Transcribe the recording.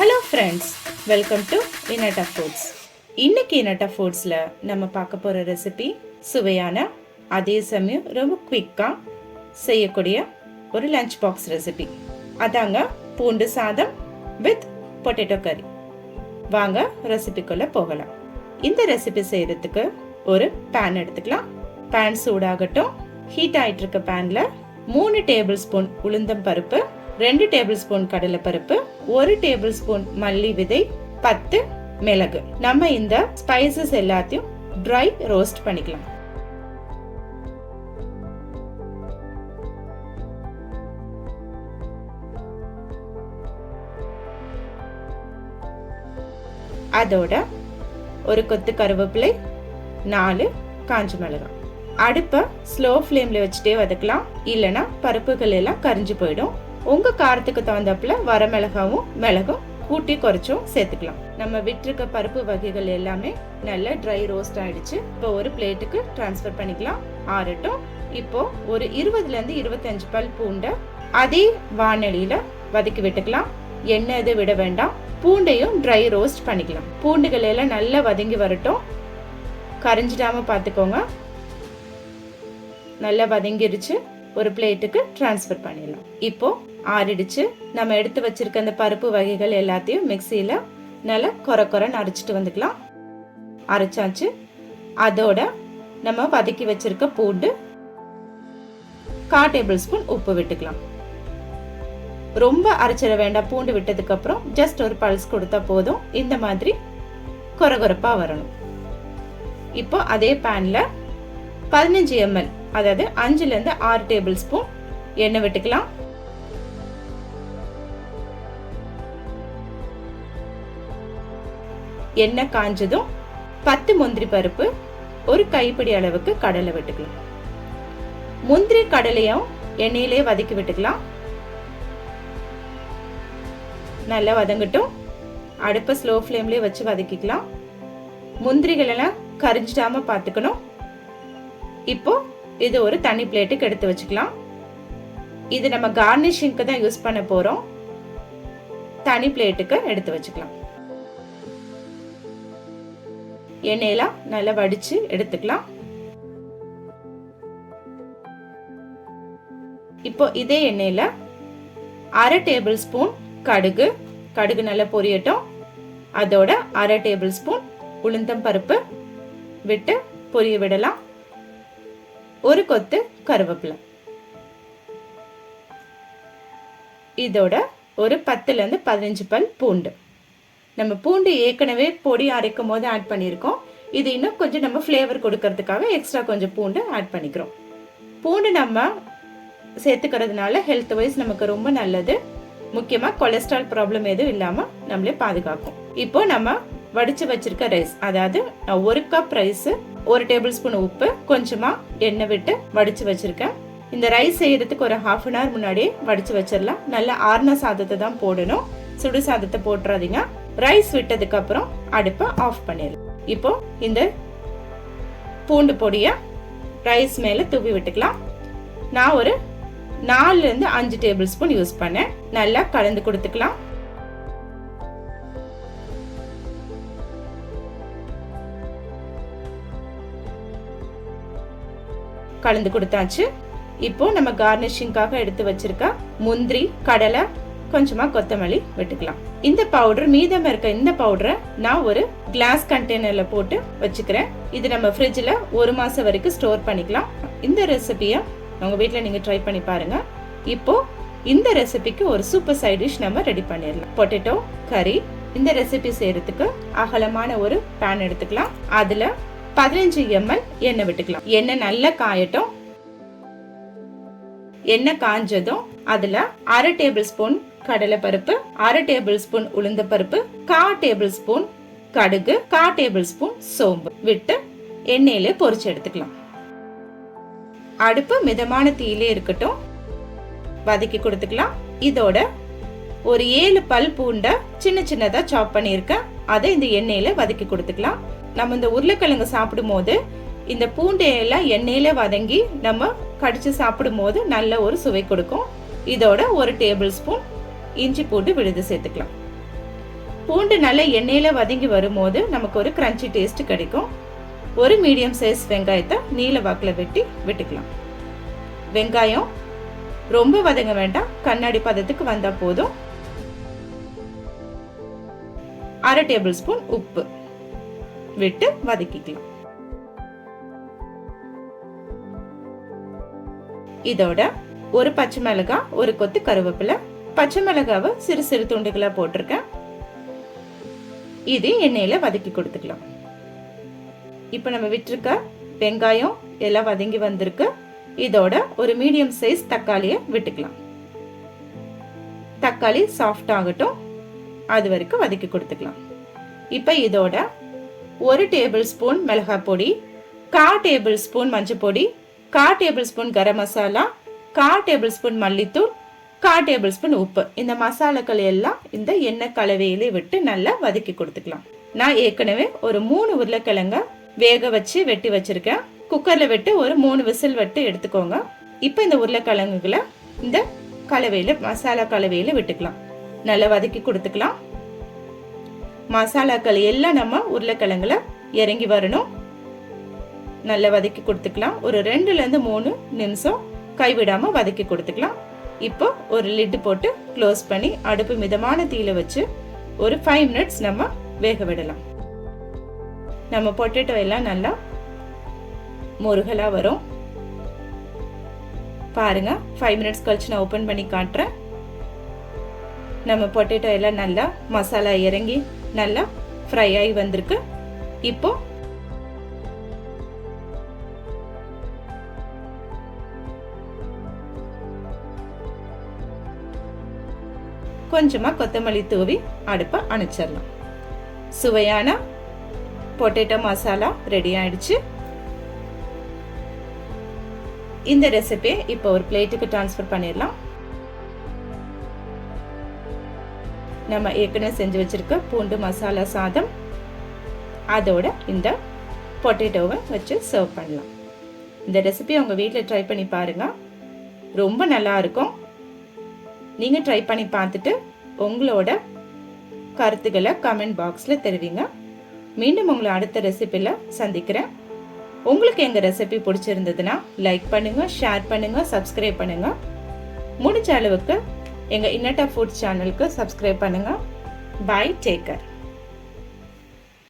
Hello friends, welcome to Inatta foods. இன்னைக்கு இனட்டா ஃபுட்ஸில் நம்ம பார்க்க போகிற ரெசிபி சுவையான, அதே சமயம் ரொம்ப குவிக்காக செய்யக்கூடிய ஒரு லஞ்ச் பாக்ஸ் ரெசிபி. அதாங்க பூண்டு சாதம் வித் பொட்டேட்டோ கறி. வாங்க ரெசிபிக்குள்ளே போகலாம். இந்த ரெசிபி செய்கிறதுக்கு ஒரு பேன் எடுத்துக்கலாம். பேன் சூடாகட்டும். ஹீட் ஆகிட்டு இருக்க பேனில் 3 டேபிள் ஸ்பூன் உளுந்தம் பருப்பு, 2 டேபிள் ஸ்பூன் கடலை பருப்பு, 1 டேபிள் ஸ்பூன் மல்லி விதை, 10 மிளகு. நம்ம இந்த ஸ்பைசஸ் எல்லாத்தையும் ட்ரை ரோஸ்ட் பண்ணிக்கலாம். அதோட ஒரு கொத்து கருவேப்பிலை, 4 காஞ்ச மிளகாய். அடுப்பை ஸ்லோ ஃப்ளேம்ல வச்சுட்டே வதக்கலாம், இல்லைன்னா பருப்புகள் எல்லாம் கரிஞ்சு போயிடும். உங்க காரத்துக்கு தகுந்தப்புல வரமிளகாவும் மிளகும் கூட்டி குறைச்சும் சேர்த்துக்கலாம். நம்ம விட்டுருக்க பருப்பு வகைகள் எல்லாமே நல்லா ட்ரை ரோஸ்ட் ஆயிடுச்சு. இப்போ ஒரு பிளேட்டுக்கு டிரான்ஸ்ஃபர் பண்ணிக்கலாம். ஆறட்டும். இப்போ ஒரு 20-25 பல் பூண்டை அதே வானலியில வதக்கி விட்டுக்கலாம். எண்ணெய் எது விட வேண்டாம். பூண்டையும் ட்ரை ரோஸ்ட் பண்ணிக்கலாம். பூண்டுகள் எல்லாம் நல்லா வதங்கி வரட்டும். கரைஞ்சிடாம பார்த்துக்கோங்க. நல்லா வதங்கிருச்சு. ஒரு பிளேட்டுக்கு டிரான்ஸ்ஃபர் பண்ணிடலாம். இப்போ ஆறிடுச்சு. நம்ம எடுத்து வச்சிருக்க அந்த பருப்பு வகைகள் எல்லாத்தையும் மிக்சியில நல்லா கொரன்னு அரைச்சிட்டு வந்துக்கலாம். அரைச்சாச்சு. அதோட நம்ம வதக்கி வச்சிருக்க பூண்டு, 1/4 டேபிள் ஸ்பூன் உப்பு விட்டுக்கலாம். ரொம்ப அரைச்சிட வேண்டாம். பூண்டு விட்டதுக்கு அப்புறம் ஜஸ்ட் ஒரு பல்ஸ் கொடுத்தா போதும். இந்த மாதிரி கொரகொரப்பா வரணும். இப்போ அதே பேன்ல 15 ml, அதாவது 5-6 டேபிள் ஸ்பூன் எண்ணெய் விட்டுக்கலாம். எண்ணெய் காஞ்சதும் 10 முந்திரி பருப்பு, ஒரு கைப்பிடி அளவுக்கு கடலை விட்டுக்கலாம். முந்திரி கடலையும் எண்ணெயிலே வதக்கி விட்டுக்கலாம். நல்லா வதங்கட்டும். அடுப்பை ஸ்லோ ஃப்ளேம்லயே வச்சு வதக்கிக்கலாம். முந்திரிகள் எல்லாம் கரிஞ்சிடாம பார்த்துக்கணும். இப்போ இது ஒரு தனி பிளேட்டுக்கு எடுத்து வச்சுக்கலாம். இது நம்ம கார்னிஷிங்க்கு தான் யூஸ் பண்ண போறோம். தனி பிளேட்டுக்கு எடுத்து வச்சுக்கலாம். எண்ணெயெல்லாம் நல்லா வடிச்சு எடுத்துக்கலாம். இப்போ இதே எண்ணெயில 1/2 டேபிள் ஸ்பூன் கடுகு நல்லா பொரியட்டும். அதோட 1/2 டேபிள் ஸ்பூன் உளுந்தம் பருப்பு விட்டு பொரிய விடலாம். ஒரு கொத்து கருவேப்பிலை. இதோட ஒரு 10-15 பல் பூண்டு. நம்ம பூண்டு ஏற்கனவே பொடி அரைக்கும் போது ஆட் பண்ணியிருக்கோம். இது இன்னும் கொஞ்சம் நம்ம ஃப்ளேவர் கொடுக்கறதுக்காக எக்ஸ்ட்ரா கொஞ்சம் பூண்டு ஆட் பண்ணிக்கிறோம். பூண்டு நம்ம சேர்த்துக்கிறதுனால ஹெல்த் வைஸ் நமக்கு ரொம்ப நல்லது. முக்கியமா கொலஸ்ட்ரால் ப்ராப்ளம் எதுவும் இல்லாம நம்மளே பாதுகாக்கும். இப்போ நம்ம வடிச்சு வச்சிருக்க ரைஸ், அதாவது 1 கப் ரைஸ், 1 டேபிள் ஸ்பூன் உப்பு, கொஞ்சமா எண்ணெய் விட்டு வடிச்சு வச்சிருக்கேன். இந்த ரைஸ் செய்யறதுக்கு ஒரு 1/2 hour முன்னாடியே வடிச்சு வச்சிடலாம். நல்ல ஆறுன சாதத்தை தான் போடணும். சுடு சாதத்தை போட்டுறாதீங்க. ரைஸ் விட்டதுக்கு அப்புறம் அடுப்பை ஆஃப் பண்ணிடலாம். இப்போ இந்த பூண்டு பொடிய ரைஸ் மேல தூவி விட்டுக்கலாம். நான் ஒரு 4-5 டேபிள் ஸ்பூன் யூஸ் பண்ணேன். நல்லா கலந்து கொடுத்துக்கலாம். கலந்து கொடுத்தாச்சு. இப்போ நம்ம கார்னிஷிங்காக எடுத்து வச்சிருக்க முந்திரி, கடலை, கொஞ்சமா கொத்தமல்லி விட்டுக்கலாம். இந்த பவுடர், மீதம் இருக்க இந்த பவுடரை நான் ஒரு கிளாஸ் கண்டெய்னர்ல போட்டு வச்சுக்கிறேன். இது நம்ம ஃப்ரிட்ஜ்ல 1 மாசம் வரைக்கும் ஸ்டோர் பண்ணிக்கலாம். இந்த ரெசிபியை உங்க வீட்ல நீங்க ட்ரை பண்ணி பாருங்க. இப்போ இந்த ரெசிபிக்கு ஒரு சூப்பர் சைட் டிஷ் நம்ம ரெடி பண்ணிடலாம். பொட்டேட்டோ கறி. இந்த ரெசிபி செய்யறதுக்கு அகலமான ஒரு பேன் எடுத்துக்கலாம். அதுல 15 ml எண்ணெய் விட்டுக்கலாம். எண்ணெய் நல்லா காயட்டும். எண்ணெய் காஞ்சதும் அதுல 1/2 டேபிள் ஸ்பூன் கடலை பருப்பு, 1/2 டேபிள் ஸ்பூன் உளுந்த பருப்பு, 1/4 டேபிள் ஸ்பூன் கடுகு, 1/4 டேபிள் ஸ்பூன் சோம்பு விட்டு எண்ணெயில பொரிச்சு எடுத்துக்கலாம். அடுப்பு மிதமான தீயிலே இருக்கட்டும். வதக்கி கொடுத்துக்கலாம். இதோட ஒரு 7 பல் பூண்டை சின்னதா சாப் பண்ணியிருக்கேன். அதை இந்த எண்ணெயில வதக்கி கொடுத்துக்கலாம். நம்ம இந்த உருளைக்கிழங்கு சாப்பிடும் போது இந்த பூண்டை எல்லாம் எண்ணெயில வதங்கி நம்ம கடிச்சு சாப்பிடும் போது நல்ல ஒரு சுவை கொடுக்கும். இதோட 1 டேபிள் ஸ்பூன் இஞ்சி பூண்டு விழுது சேர்த்துக்கலாம். பூண்டு நல்லா எண்ணெயில வதங்கி வரும்போது நமக்கு ஒரு கிரன்ச்சி டேஸ்ட் கிடைக்கும். ஒரு மீடியம் சைஸ் வெங்காயத்தை நீல வாக்கில் வெட்டி விட்டுக்கலாம். வெங்காயம் ரொம்ப வதங்க வேண்டாம், கண்ணாடி பதத்துக்கு வந்தா போதும். 1/2 டேபிள் ஸ்பூன் உப்பு விட்டு வதக்கிக்கலாம். இதோட ஒரு பச்சை மிளகாய், ஒரு கொத்து கருவேப்பிலை, பச்சை மிளகாவை சிறு சிறு துண்டுகளா போட்டிருக்கேன். இது எண்ணெயில வதக்கி கொடுத்துக்கலாம். இப்ப நம்ம விட்டுருக்க வெங்காயம் எல்லாம் வதங்கி வந்திருக்கு. இதோட ஒரு மீடியம் சைஸ் தக்காளியை விட்டுக்கலாம். தக்காளி சாஃப்ட் ஆகட்டும், அது வரைக்கும் வதக்கி கொடுத்துக்கலாம். இப்ப இதோட 1 டேபிள் ஸ்பூன் மிளகாய் பொடி, 1/4 டேபிள் ஸ்பூன் மஞ்சள் பொடி, 1/4 table spoon garam masala, 1/4 table spoon மல்லித்தூள், 1/4 டேபிள் ஸ்பூன் உப்பு. இந்த மசாலாக்கள் எல்லாம் இந்த எண்ணெய் கலவையிலே விட்டு நல்லா வதக்கி கொடுத்துக்கலாம். நான் ஏற்கனவே ஒரு 3 உருளைக்கிழங்க வேக வச்சு வெட்டி வச்சிருக்கேன். குக்கர்ல விட்டு ஒரு 3 விசில் விட்டு எடுத்துக்கோங்க. இப்ப இந்த உருளைக்கிழங்குகளை இந்த கலவையில, மசாலா கலவையில விட்டுக்கலாம். நல்லா வதக்கி கொடுத்துக்கலாம். மசாலாக்கள் எல்லாம் நம்ம உருளைக்கிழங்குல இறங்கி வரணும். நல்லா வதக்கி கொடுத்துக்கலாம். ஒரு 2ல இருந்து 3 நிமிஷம் கைவிடாம வதக்கி கொடுத்துக்கலாம். இப்போ ஒரு லிட் போட்டு க்ளோஸ் பண்ணி அடுப்பு மிதமான தீயில வச்சு ஒரு 5 மினிட்ஸ் நம்ம வேக விடலாம். நம்ம பொட்டேட்டோ எல்லாம் நல்லா முருகலா வரும். பாருங்க, 5 மினிட்ஸ் கழிச்சு நான் ஓபன் பண்ணி காட்டுறேன். நம்ம பொட்டேட்டோ எல்லாம் நல்லா மசாலா இறங்கி நல்லா ஃப்ரை ஆகி வந்திருக்கு. இப்போ கொஞ்சமா கொத்தமல்லி தூவி அடுப்பை அணைச்சிடலாம். சுவையான பொட்டேட்டோ மசாலா ரெடி ஆயிடுச்சு. இந்த ரெசிபியை இப்போ ஒரு பிளேட்டுக்கு டிரான்ஸ்ஃபர் பண்ணிடலாம். நம்ம ஏற்கனவே செஞ்சு வச்சிருக்க பூண்டு மசாலா சாதம் அதோட இந்த பொட்டேட்டோவை வச்சு சர்வ் பண்ணலாம். இந்த ரெசிபியை உங்க வீட்டில் ட்ரை பண்ணி பாருங்க, ரொம்ப நல்லா இருக்கும். நீங்க ட்ரை பண்ணி பார்த்துட்டு உங்களோட கருத்துக்களை கமெண்ட் பாக்ஸ்ல தெரிவிங்க. மீண்டும் உங்களை அடுத்த ரெசிபில சந்திக்கிறேன். உங்களுக்கு எங்க ரெசிபி பிடிச்சிருந்ததுன்னா லைக் பண்ணுங்க, ஷேர் பண்ணுங்க, சப்ஸ்கிரைப் பண்ணுங்க. முடிஞ்ச அளவுக்கு எங்க இன்னட்டா ஃபுட் சேனலுக்கு சப்ஸ்கிரைப் பண்ணுங்க. Bye, take care.